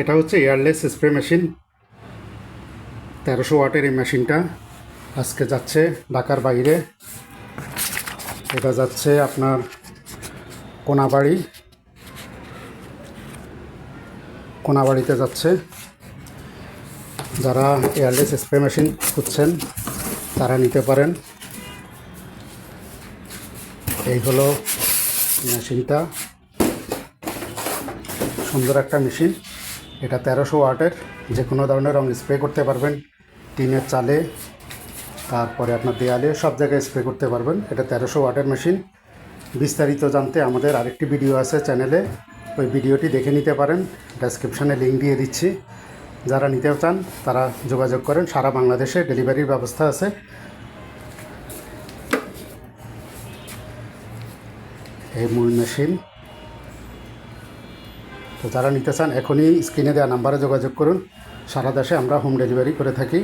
এটা হচ্ছে airless spray machine. 1300 ওয়াটের এই মেশিনটা আজকে যাচ্ছে ঢাকার বাইরে। এটা যাচ্ছে আপনার কোনাবাড়িতে যাচ্ছে। যারা এয়ারলেস স্প্রে মেশিন খুঁজছেন তারা নিতে পারেন। এই হলো মেশিনটা, সুন্দর একটা মেশিন। এটা 1300 ওয়াটের, যে কোনো ধরনের রং স্প্রে করতে পারবেন, টিনের চালে, তারপরে আপনার দেয়ালে, সব জায়গায় স্প্রে করতে পারবেন। এটা 1300 ওয়াটের মেশিন। বিস্তারিত জানতে আমাদের আরেকটি ভিডিও আছে চ্যানেলে, ওই ভিডিওটি দেখে নিতে পারেন। ডেসক্রিপশানে লিঙ্ক দিয়ে দিচ্ছি। যারা নিতে চান তারা যোগাযোগ করেন। সারা বাংলাদেশে ডেলিভারির ব্যবস্থা আছে। এই মূল মেশিন। তো যারা নিতে চান এখনই স্ক্রিনে দেওয়া নাম্বারে যোগাযোগ করুন। সারা দেশে আমরা হোম ডেলিভারি করে থাকি।